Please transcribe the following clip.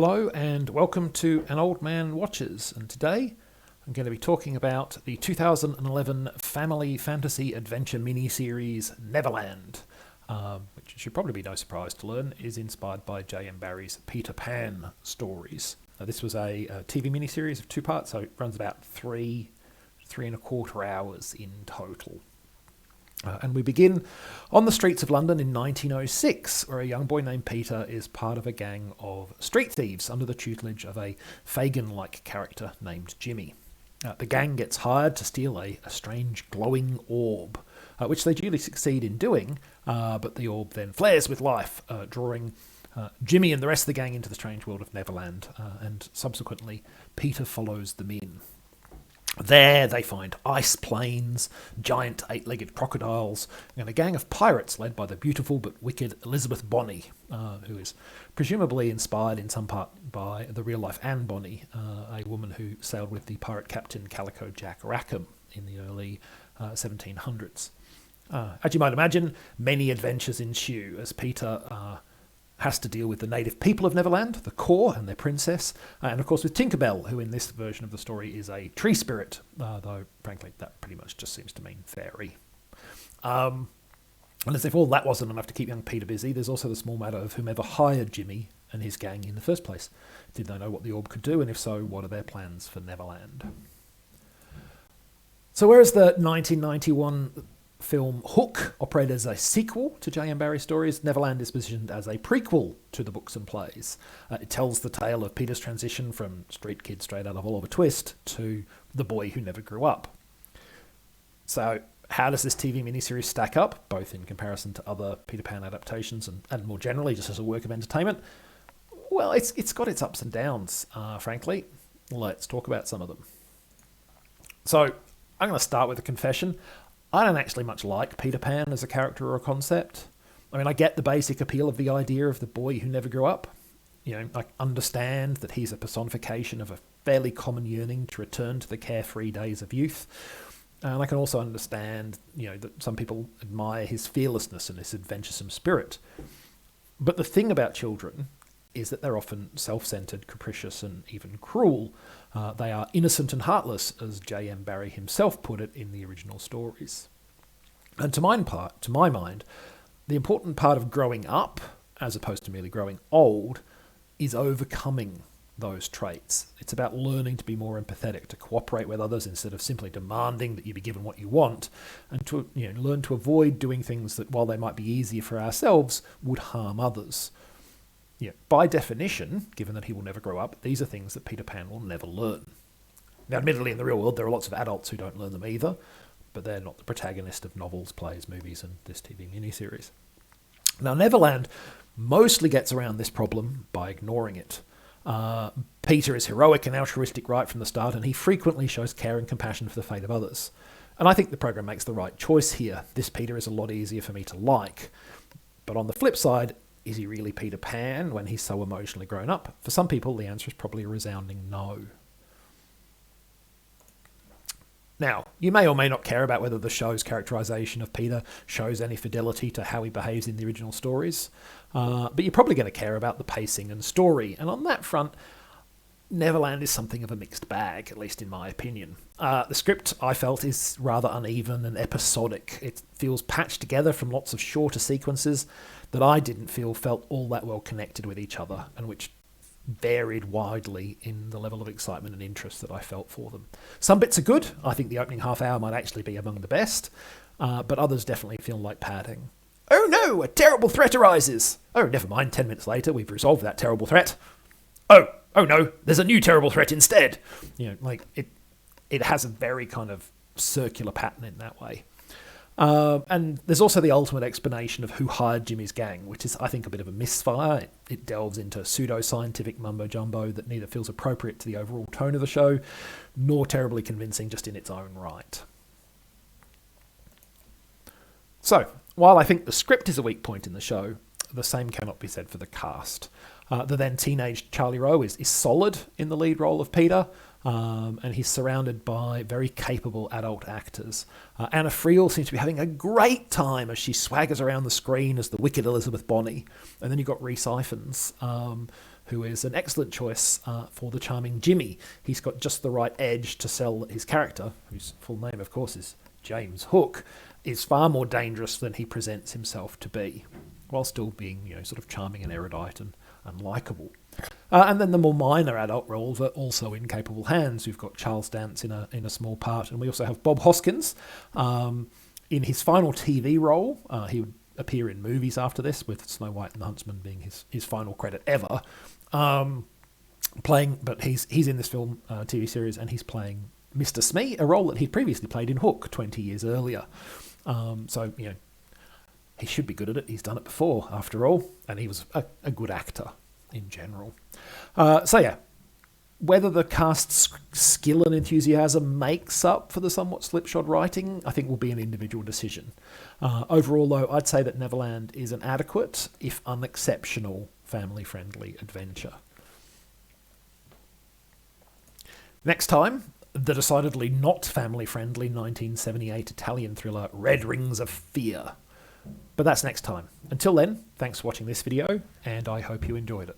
Hello and welcome to An Old Man Watches, and today I'm going to be talking about the 2011 family fantasy adventure miniseries Neverland, which should probably be no surprise to learn is inspired by J.M. Barrie's Peter Pan stories. This was a TV miniseries of two parts, so it runs about three and a quarter hours in total. And we begin on the streets of London in 1906, where a young boy named Peter is part of a gang of street thieves under the tutelage of a Fagin-like character named Jimmy. The gang gets hired to steal a strange glowing orb, which they duly succeed in doing, but the orb then flares with life, drawing Jimmy and the rest of the gang into the strange world of Neverland, and subsequently Peter follows them in. There they find ice planes, giant eight-legged crocodiles, and a gang of pirates led by the beautiful but wicked Elizabeth Bonny, who is presumably inspired in some part by the real-life Anne Bonny, a woman who sailed with the pirate captain Calico Jack Rackham in the early 1700s. As you might imagine, many adventures ensue as Peter has to deal with the native people of Neverland, the core and their princess, and of course with Tinkerbell, who in this version of the story is a tree spirit, though frankly that pretty much just seems to mean fairy. And as if all that wasn't enough to keep young Peter busy, there's also the small matter of whomever hired Jimmy and his gang in the first place. Did they know what the orb could do, and if so, what are their plans for Neverland? So whereas the 1991 film Hook operated as a sequel to J.M. Barrie's stories, Neverland is positioned as a prequel to the books and plays. It tells the tale of Peter's transition from street kid straight out of Oliver Twist to the boy who never grew up. So how does this TV miniseries stack up, both in comparison to other Peter Pan adaptations and more generally just as a work of entertainment? Well, it's got its ups and downs, frankly. Let's talk about some of them. So I'm going to start with a confession. I don't actually much like Peter Pan as a character or a concept. I mean, I get the basic appeal of the idea of the boy who never grew up. You know, I understand that he's a personification of a fairly common yearning to return to the carefree days of youth. And I can also understand, that some people admire his fearlessness and his adventuresome spirit. But the thing about children is that they're often self-centered, capricious, and even cruel. They are innocent and heartless, as J.M. Barrie himself put it in the original stories. And to my mind, the important part of growing up, as opposed to merely growing old, is overcoming those traits. It's about learning to be more empathetic, to cooperate with others instead of simply demanding that you be given what you want, and to learn to avoid doing things that, while they might be easier for ourselves, would harm others. By definition, given that he will never grow up, these are things that Peter Pan will never learn. Now, admittedly, in the real world, there are lots of adults who don't learn them either, but they're not the protagonist of novels, plays, movies, and this TV miniseries. Now, Neverland mostly gets around this problem by ignoring it. Peter is heroic and altruistic right from the start, and he frequently shows care and compassion for the fate of others. And I think the program makes the right choice here. This Peter is a lot easier for me to like. But on the flip side, is he really Peter Pan when he's so emotionally grown up? For some people, the answer is probably a resounding no. Now, you may or may not care about whether the show's characterization of Peter shows any fidelity to how he behaves in the original stories, but you're probably going to care about the pacing and story. And on that front, Neverland is something of a mixed bag, at least in my opinion. The script, I felt, is rather uneven and episodic. It feels patched together from lots of shorter sequences that I didn't feel felt all that well connected with each other, and which varied widely in the level of excitement and interest that I felt for them. Some bits are good. I think the opening half hour might actually be among the best, but others definitely feel like padding. Oh no, a terrible threat arises! Oh, never mind, 10 minutes later we've resolved that terrible threat. Oh no, there's a new terrible threat instead. It has a very kind of circular pattern in that way. And there's also the ultimate explanation of who hired Jimmy's gang, which is, I think, a bit of a misfire. It delves into pseudo-scientific mumbo-jumbo that neither feels appropriate to the overall tone of the show, nor terribly convincing just in its own right. So, while I think the script is a weak point in the show, the same cannot be said for the cast. The then teenage Charlie Rowe is solid in the lead role of Peter, and he's surrounded by very capable adult actors. Anna Friel seems to be having a great time as she swaggers around the screen as the wicked Elizabeth Bonny. And then you've got Rhys Ifans, who is an excellent choice for the charming Jimmy. He's got just the right edge to sell that his character, whose full name, of course, is James Hook, is far more dangerous than he presents himself to be, while still being, sort of charming and erudite and likeable. And then the more minor adult roles are also in capable hands. We've got Charles Dance in a small part, and we also have Bob Hoskins in his final TV role. He would appear in movies after this, with Snow White and the Huntsman being his final credit ever. But he's in this film TV series, and he's playing Mr. Smee, a role that he'd previously played in Hook 20 years earlier. He should be good at it. He's done it before, after all, and he was a good actor in general. Whether the cast's skill and enthusiasm makes up for the somewhat slipshod writing, I think will be an individual decision. Overall, though, I'd say that Neverland is an adequate, if unexceptional, family-friendly adventure. Next time, the decidedly not family-friendly 1978 Italian thriller Red Rings of Fear. But that's next time. Until then, thanks for watching this video, and I hope you enjoyed it.